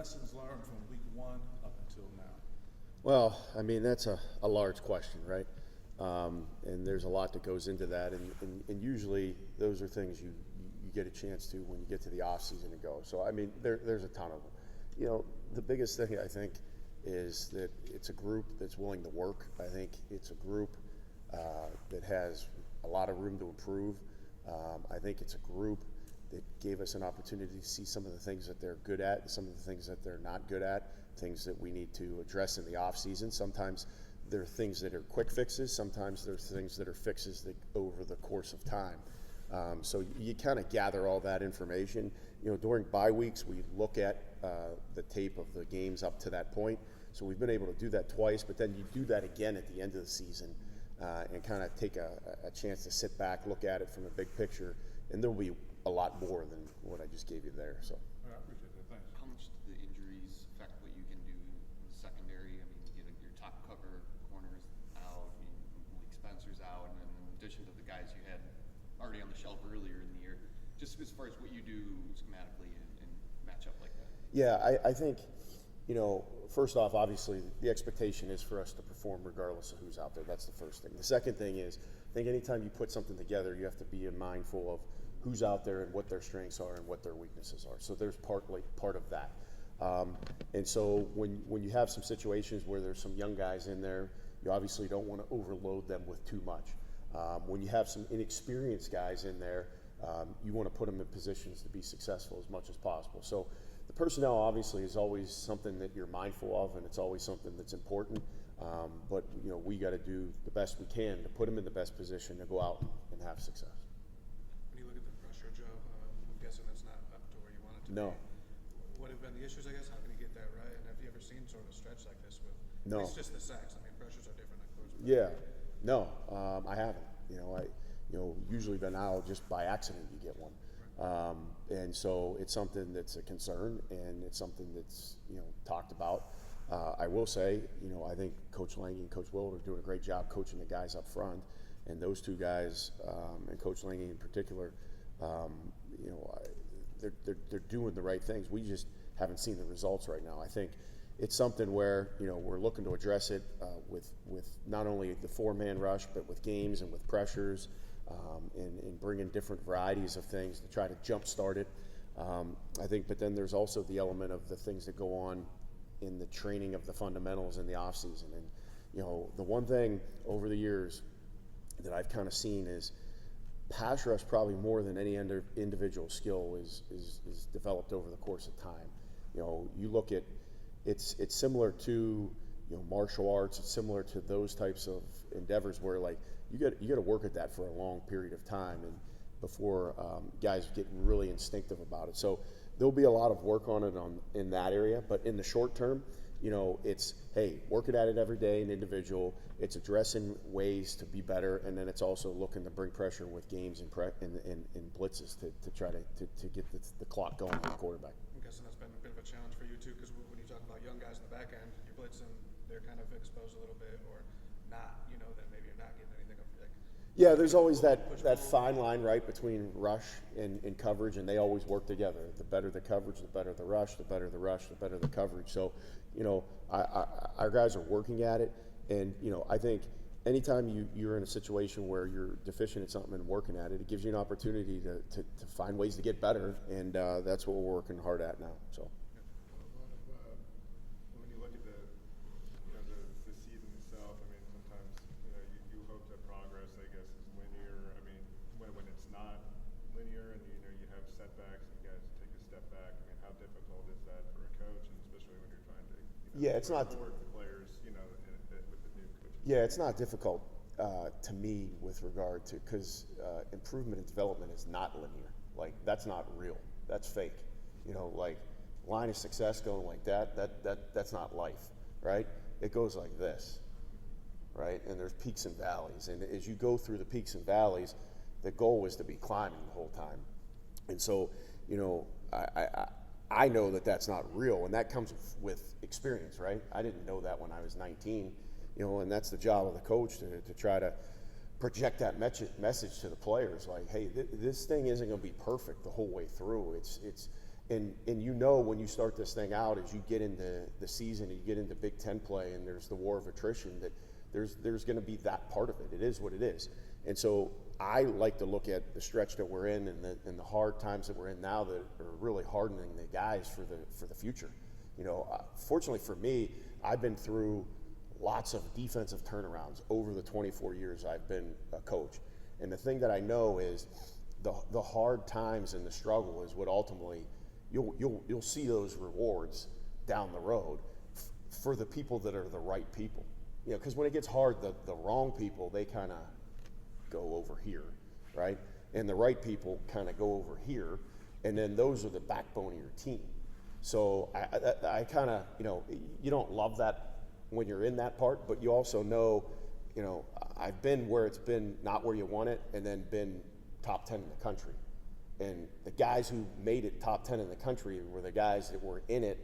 lessons learned from week 1 up until now? Well, I mean, that's a large question, right? And there's a lot that goes into that. And usually those are things you get a chance to when you get to the off season to go. So, I mean, there's a ton of them. You know, the biggest thing I think is that it's a group that's willing to work. I think it's a group that has a lot of room to improve. I think it's a group that gave us an opportunity to see some of the things that they're good at and some of the things that they're not good at, things that we need to address in the off season. Sometimes there are things that are quick fixes. Sometimes there's things that are fixes that over the course of time. So you kind of gather all that information. You know, during bye weeks, we look at the tape of the games up to that point. So we've been able to do that twice, but then you do that again at the end of the season and kind of take a chance to sit back, look at it from a big picture, and there'll be a lot more than what I just gave you there. So. I appreciate that. Thanks. How much do the injuries affect what you can do in the secondary? I mean, your top cover corners out, Malik Spencer's out, and then in addition to the guys you had already on the shelf earlier in the year, just as far as what you do schematically and match up like that? Yeah, I think, you know, first off, obviously, the expectation is for us to perform regardless of who's out there. That's the first thing. The second thing is, I think anytime you put something together, you have to be mindful of who's out there and what their strengths are and what their weaknesses are. So there's part of that. And so when you have some situations where there's some young guys in there, you obviously don't want to overload them with too much. When you have some inexperienced guys in there, you want to put them in positions to be successful as much as possible. So the personnel obviously is always something that you're mindful of, and it's always something that's important. But you know, we got to do the best we can to put them in the best position to go out and have success. When you look at the pressure, Joe, I'm guessing that's not up to where you want it to No. be. What have been the issues, I guess? How can you get that right? And have you ever seen sort of a stretch like this with? No. It's just the sacks. I mean, pressures are different. Yeah, no, I haven't. Usually been out just by accident you get one, and so it's something that's a concern, and it's something that's talked about. I will say, I think Coach Lange and Coach Willard are doing a great job coaching the guys up front, and those two guys, and Coach Lange in particular, they're doing the right things. We just haven't seen the results right now. I think it's something where we're looking to address it with not only the four-man rush, but with games and with pressures, and bringing different varieties of things to try to jumpstart it. I think, but then there's also the element of the things that go on in the training of the fundamentals in the off season. And the one thing over the years that I've kind of seen is pass rush, probably more than any individual skill, is developed over the course of time. You look at it's similar to martial arts. It's similar to those types of endeavors where you got to work at that for a long period of time and before guys get really instinctive about it. So there'll be a lot of work on it in that area, but in the short term, it's working at it every day, an individual. It's addressing ways to be better, and then it's also looking to bring pressure with games and blitzes to try to get the clock going on the quarterback. I'm guessing that's been a bit of a challenge for you too, because when you talk about young guys in the back end, you're blitzing, they're kind of exposed a little bit, or not. Then maybe you're not getting anything up. Yeah, there's always that fine line, right, between rush and coverage, and they always work together. The better the coverage, the better the rush. The better the rush, the better the coverage. So, our guys are working at it, and I think anytime you're in a situation where you're deficient at something and working at it, it gives you an opportunity to find ways to get better, and that's what we're working hard at now. So. When you look at the season itself, I mean, sometimes you hope that progress, I guess, is linear. I mean, when it's not linear, and you have setbacks, and you guys take a step back. I mean, how difficult is that for a coach, and especially when you're trying to it's not work the players, with the new coaches? Yeah, it's not difficult to me with regard to, because improvement and development is not linear. That's not real. That's fake. Line of success going like that's not life, right? It goes like this, right? And there's peaks and valleys. And as you go through the peaks and valleys, the goal was to be climbing the whole time. And so, I know that that's not real, and that comes with experience, right? I didn't know that when I was 19, and that's the job of the coach to try to project that message to the players, hey, this thing isn't going to be perfect the whole way through. And you know when you start this thing out, as you get into the season and you get into Big Ten play and there's the war of attrition, that there's going to be that part of it. It is what it is. And so I like to look at the stretch that we're in and the hard times that we're in now that are really hardening the guys for the future. You know, fortunately for me, I've been through lots of defensive turnarounds over the 24 years I've been a coach. And the thing that I know is the hard times and the struggle is what ultimately you'll see those rewards down the road for the people that are the right people. You know, because when it gets hard, the wrong people, they kind of go over here, right? And the right people kind of go over here, and then those are the backbone of your team. So I kind of, you know, you don't love that when you're in that part, but you also know, you know, I've been where it's been not where you want it, and then been top 10 in the country. And the guys who made it top 10 in the country were the guys that were in it,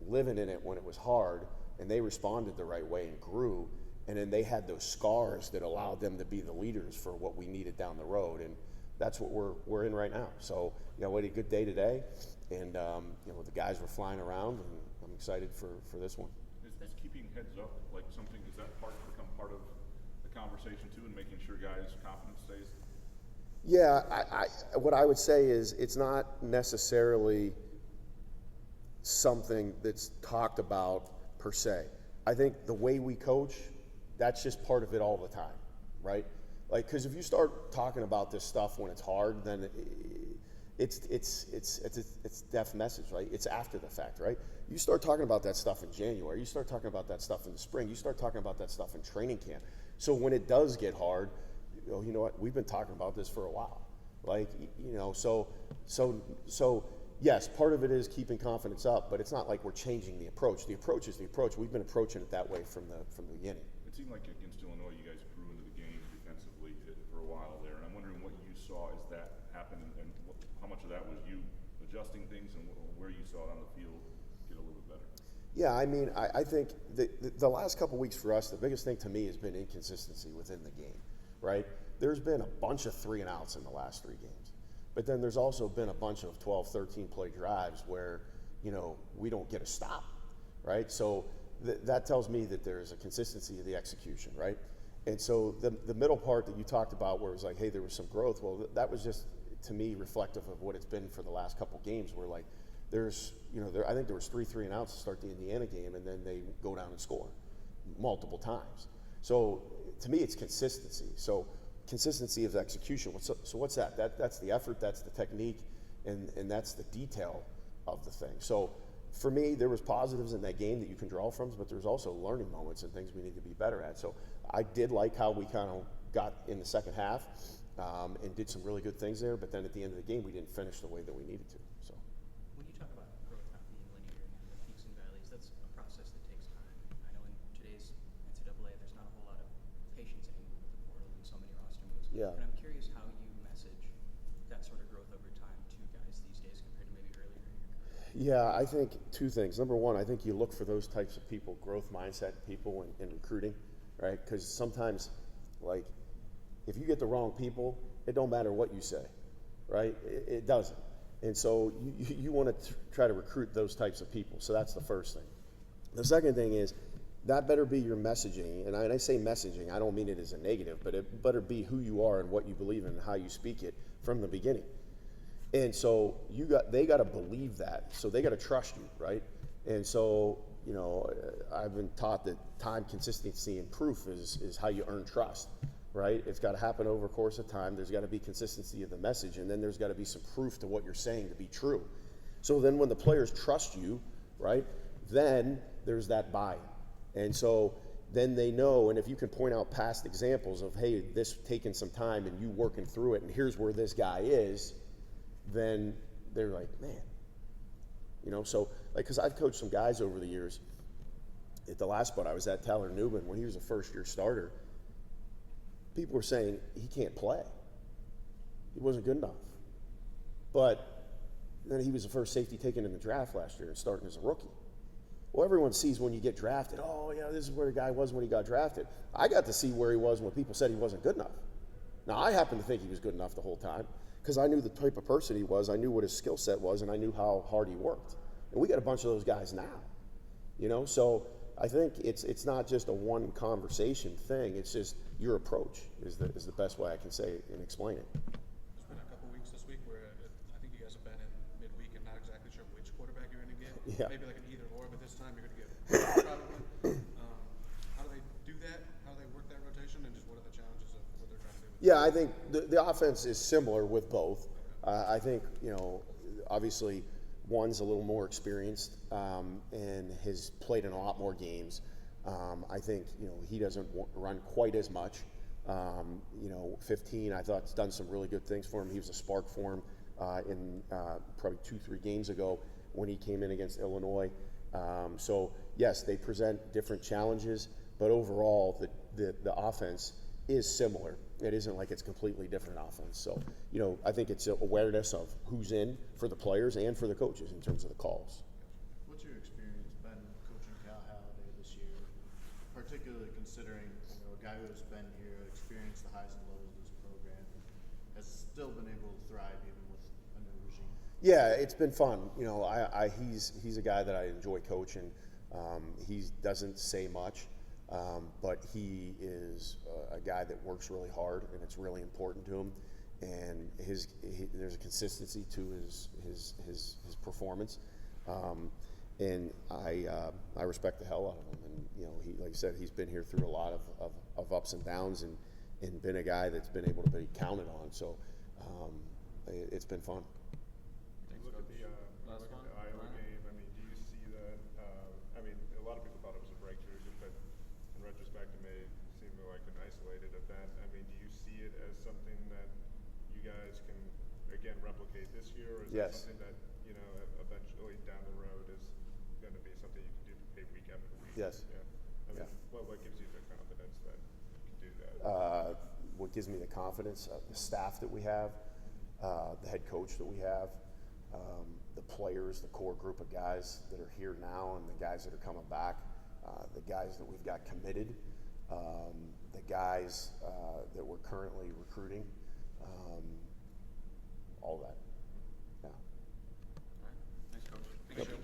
living in it when it was hard, and they responded the right way and grew. And then they had those scars that allowed them to be the leaders for what we needed down the road. And that's what we're in right now. So, you know, we had a good day today, and you know, the guys were flying around, and I'm excited for this one. Is keeping heads up like something? Is that become part of the conversation too, and making sure guys' confidence stays? Yeah, what I would say is it's not necessarily something that's talked about per se. I think the way we coach, that's just part of it all the time, right? Like, because if you start talking about this stuff when it's hard, then it's deaf message, right? It's after the fact, right? You start talking about that stuff in January. You start talking about that stuff in the spring. You start talking about that stuff in training camp. So when it does get hard, you know what? We've been talking about this for a while. Like, you know, so yes, part of it is keeping confidence up, but it's not like we're changing the approach. The approach is the approach. We've been approaching it that way from the beginning. It seemed like against Illinois, you guys grew into the game defensively for a while there, and I'm wondering what you saw as that happened, and how much of that was you adjusting things, and where you saw it on the field get a little bit better. Yeah, I mean, I think the last couple weeks for us, the biggest thing to me has been inconsistency within the game, right? There's been a bunch of 3 and outs in the last 3 games. But then there's also been a bunch of 12, 13 play drives where, you know, we don't get a stop, right? So that tells me that there's a consistency of the execution, right? And so the middle part that you talked about where it was like, hey, there was some growth, well, that was just, to me, reflective of what it's been for the last couple games where, like, there's, you know, I think there was 3 and outs to start the Indiana game, and then they go down and score multiple times. So to me, it's consistency. So consistency of execution. So what's that? That's the effort, that's the technique, and that's the detail of the thing. So for me, there was positives in that game that you can draw from, but there's also learning moments and things we need to be better at. So I did like how we kind of got in the second half and did some really good things there, but then at the end of the game, we didn't finish the way that we needed to. So when you talk about growth not being linear and the peaks and valleys, that's a process that takes time. I know in today's NCAA, there's not a whole lot of patience anymore with the portal and so many roster moves. Yeah. But I'm curious how you message that sort of growth over time to guys these days compared to maybe earlier in your career. yeah, I think 2 things. Number one, I think you look for those types of people, growth mindset people in recruiting, right? Because sometimes, like, if you get the wrong people, it don't matter what you say, right? It doesn't. And so you want to try to recruit those types of people. So that's the first thing. The second thing is that better be your messaging. And I say messaging, I don't mean it as a negative, but it better be who you are and what you believe in and how you speak it from the beginning. And so they got to believe that. So they got to trust you, right? And so, you know, I've been taught that time, consistency, and proof is how you earn trust, right? It's got to happen over a course of time. There's got to be consistency of the message, and then there's got to be some proof to what you're saying to be true. So then when the players trust you, right, then there's that buy-in. And so then they know, and if you can point out past examples of, hey, this taking some time and you working through it, and here's where this guy is, then they're like, man. You know, so, like, because I've coached some guys over the years. At the last spot I was at, Tyler Newman, when he was a first-year starter, people were saying he can't play. He wasn't good enough. But then he was the first safety taken in the draft last year and starting as a rookie. Well, everyone sees when you get drafted, oh, yeah, this is where the guy was when he got drafted. I got to see where he was when people said he wasn't good enough. Now, I happen to think he was good enough the whole time. because I knew the type of person he was, I knew what his skill set was, and I knew how hard he worked. And we got a bunch of those guys now, you know. So I think it's not just a one conversation thing. It's just your approach is the best way I can say and explain it. There's been a couple weeks this week where I think you guys have been in midweek and not exactly sure which quarterback you're going to get. Yeah. Maybe like an either or, but this time you're going to get both probably. How do they do that? How do they work that rotation? And just what are the challenges of what they're trying to do? Yeah, I think the offense is similar with both. I think, you know, obviously one's a little more experienced and has played in a lot more games. I think, you know, he doesn't run quite as much. You know, 15, I thought, has done some really good things for him. He was a spark for him in probably 2-3 games ago when he came in against Illinois. So, yes, they present different challenges, but overall, the offense is similar. It isn't like it's completely different offense. So, you know, I think it's awareness of who's in for the players and for the coaches in terms of the calls. What's your experience been coaching Cal Halliday this year, particularly considering, you know, a guy who's been here, experienced the highs and lows of this program, has still been able to thrive even with a new regime? Yeah, it's been fun. You know, he's a guy that I enjoy coaching. He doesn't say much, but he is a guy that works really hard, and it's really important to him. And there's a consistency to his performance, and I respect the hell out of him. And you know, he, like I said, he's been here through a lot of ups and downs, and been a guy that's been able to be counted on. So it's been fun. Look at the Iowa game. I mean, do you see that? I mean, a lot of people thought it was a breakthrough, but in retrospect, it may seem like an isolated event. I mean, do you see it as something that you guys can again replicate this year, or is it something that, you know, eventually down the road is going to be something you can do week after week? Yes. Yeah. I mean, Yeah. what gives you the confidence that you can do that? What gives me the confidence, the staff that we have, the head coach that we have, the players, the core group of guys that are here now, and the guys that are coming back, the guys that we've got committed, the guys that we're currently recruiting, all that. Yeah. All right. Thanks, Coach. Thanks, Joe.